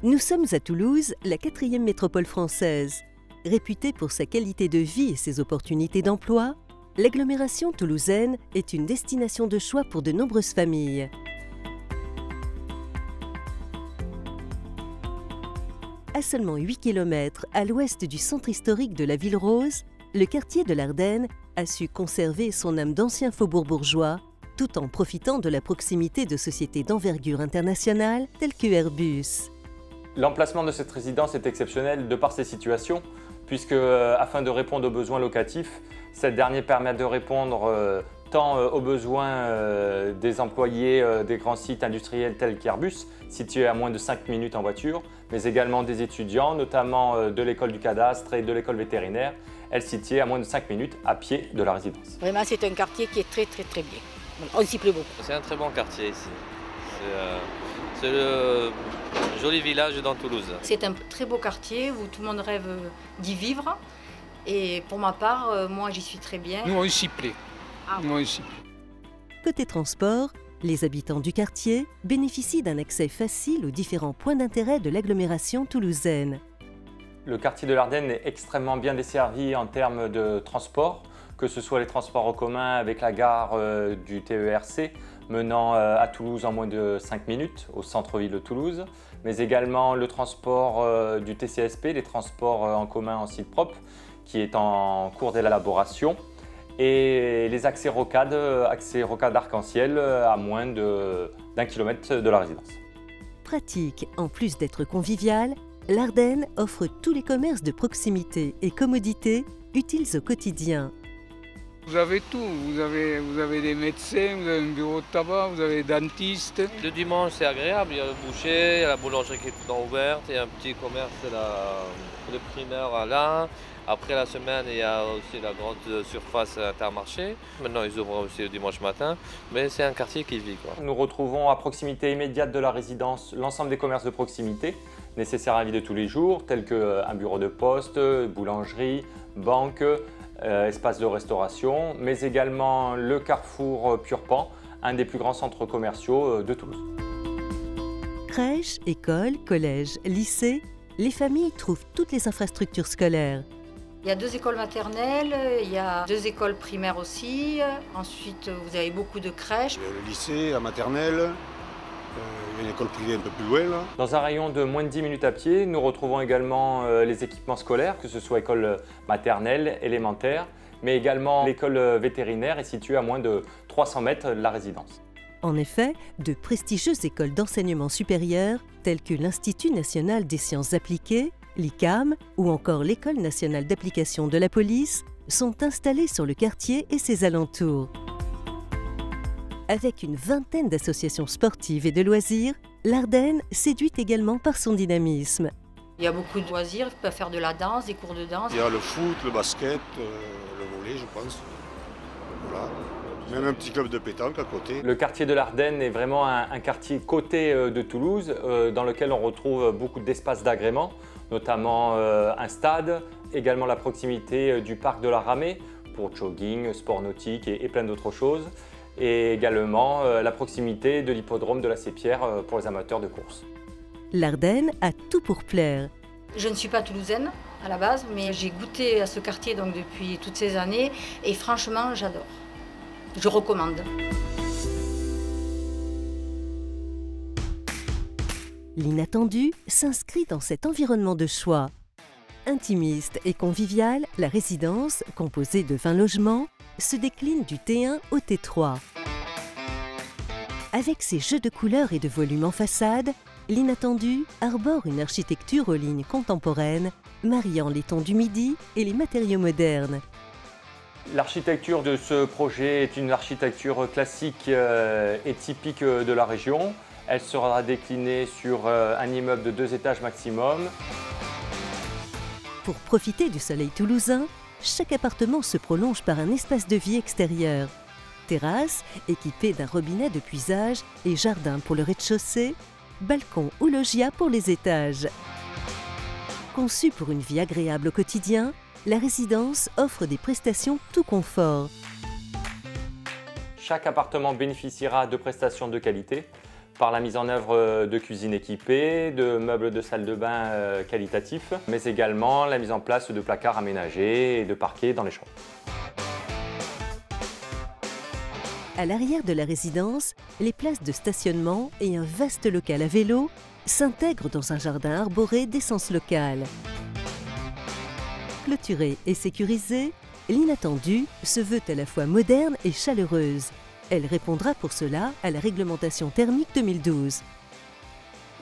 Nous sommes à Toulouse, la quatrième métropole française. Réputée pour sa qualité de vie et ses opportunités d'emploi, l'agglomération toulousaine est une destination de choix pour de nombreuses familles. À seulement 8 km à l'ouest du centre historique de la Ville Rose, le quartier de l'Ardenne a su conserver son âme d'ancien faubourg bourgeois, tout en profitant de la proximité de sociétés d'envergure internationale telles que Airbus. L'emplacement de cette résidence est exceptionnel de par ses situations, puisque afin de répondre aux besoins locatifs, cette dernière permet de répondre tant aux besoins des employés des grands sites industriels tels qu'Airbus, situés à moins de 5 minutes en voiture, mais également des étudiants, notamment de l'école du cadastre et de l'école vétérinaire, elles situées à moins de 5 minutes à pied de la résidence. Vraiment, c'est un quartier qui est très bien. On s'y plaît beaucoup. C'est un très bon quartier ici. C'est le joli village dans Toulouse. C'est un très beau quartier où tout le monde rêve d'y vivre. Et pour ma part, moi j'y suis très bien. Nous on s'y plaît. Côté transport, les habitants du quartier bénéficient d'un accès facile aux différents points d'intérêt de l'agglomération toulousaine. Le quartier de l'Ardenne est extrêmement bien desservi en termes de transport, que ce soit les transports en commun avec la gare du TERC menant à Toulouse en moins de 5 minutes, au centre-ville de Toulouse, mais également le transport du TCSP, les transports en commun en site propre, qui est en cours d'élaboration, et les accès rocades arc-en-ciel à moins d'1 kilomètre de la résidence. Pratique, en plus d'être conviviale, l'Ardenne offre tous les commerces de proximité et commodités utiles au quotidien. Vous avez tout, vous avez des médecins, vous avez un bureau de tabac, vous avez des dentistes. Le dimanche c'est agréable, il y a le boucher, il y a la boulangerie qui est tout le temps ouverte, il y a un petit commerce de primeur là. Après la semaine, il y a aussi la grande surface Intermarché. Maintenant, ils ouvrent aussi le dimanche matin, mais c'est un quartier qui vit, quoi. Nous retrouvons à proximité immédiate de la résidence l'ensemble des commerces de proximité nécessaires à la vie de tous les jours, tels qu'un bureau de poste, boulangerie, banque, espace de restauration, mais également le Carrefour Purpan, un des plus grands centres commerciaux de Toulouse. Crèches, écoles, collèges, lycées, les familles trouvent toutes les infrastructures scolaires. Il y a 2 écoles maternelles, il y a 2 écoles primaires aussi. Ensuite, vous avez beaucoup de crèches. Il y a le lycée, la maternelle, il y a une école privée un peu plus loin. Là. Dans un rayon de moins de 10 minutes à pied, nous retrouvons également les équipements scolaires, que ce soit école maternelle, élémentaire, mais également l'école vétérinaire est située à moins de 300 mètres de la résidence. En effet, de prestigieuses écoles d'enseignement supérieur, telles que l'Institut national des sciences appliquées, l'ICAM ou encore l'École nationale d'application de la police, sont installées sur le quartier et ses alentours. Avec une vingtaine d'associations sportives et de loisirs, l'Ardenne séduit également par son dynamisme. Il y a beaucoup de loisirs, on peut faire de la danse, des cours de danse. Il y a le foot, le basket, le volley, je pense. Voilà. Même un petit club de pétanque à côté. Le quartier de l'Ardenne est vraiment un quartier côté de Toulouse, dans lequel on retrouve beaucoup d'espaces d'agrément, notamment un stade, également la proximité du parc de la Ramée pour jogging, sport nautique et plein d'autres choses, et également la proximité de l'hippodrome de la Sépierre pour les amateurs de course. L'Ardenne a tout pour plaire. Je ne suis pas toulousaine à la base, mais j'ai goûté à ce quartier donc, depuis toutes ces années et franchement, j'adore. Je recommande. L'inattendu s'inscrit dans cet environnement de choix. Intimiste et conviviale, la résidence, composée de 20 logements, se décline du T1 au T3. Avec ses jeux de couleurs et de volume en façade, l'inattendu arbore une architecture aux lignes contemporaines, mariant les tons du Midi et les matériaux modernes. L'architecture de ce projet est une architecture classique et typique de la région. Elle sera déclinée sur un immeuble de 2 étages maximum. Pour profiter du soleil toulousain, chaque appartement se prolonge par un espace de vie extérieur. Terrasse, équipée d'un robinet de puisage et jardin pour le rez-de-chaussée, balcon ou loggia pour les étages. Conçue pour une vie agréable au quotidien, la résidence offre des prestations tout confort. Chaque appartement bénéficiera de prestations de qualité, par la mise en œuvre de cuisines équipées, de meubles de salle de bain qualitatifs, mais également la mise en place de placards aménagés et de parquets dans les chambres. À l'arrière de la résidence, les places de stationnement et un vaste local à vélo s'intègrent dans un jardin arboré d'essence locale. Clôturée et sécurisée, l'inattendue se veut à la fois moderne et chaleureuse. Elle répondra pour cela à la réglementation thermique 2012.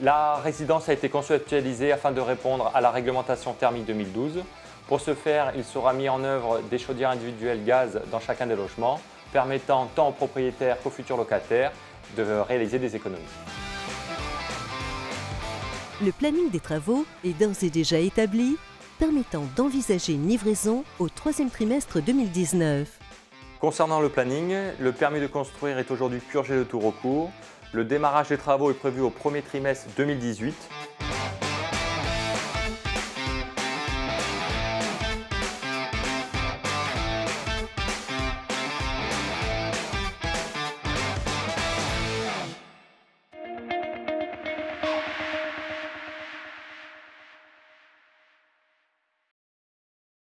La résidence a été conceptualisée afin de répondre à la réglementation thermique 2012. Pour ce faire, il sera mis en œuvre des chaudières individuelles gaz dans chacun des logements, permettant tant aux propriétaires qu'aux futurs locataires de réaliser des économies. Le planning des travaux est d'ores et déjà établi, permettant d'envisager une livraison au 3e trimestre 2019. Concernant le planning, le permis de construire est aujourd'hui purgé de tout recours. Le démarrage des travaux est prévu au 1er trimestre 2018.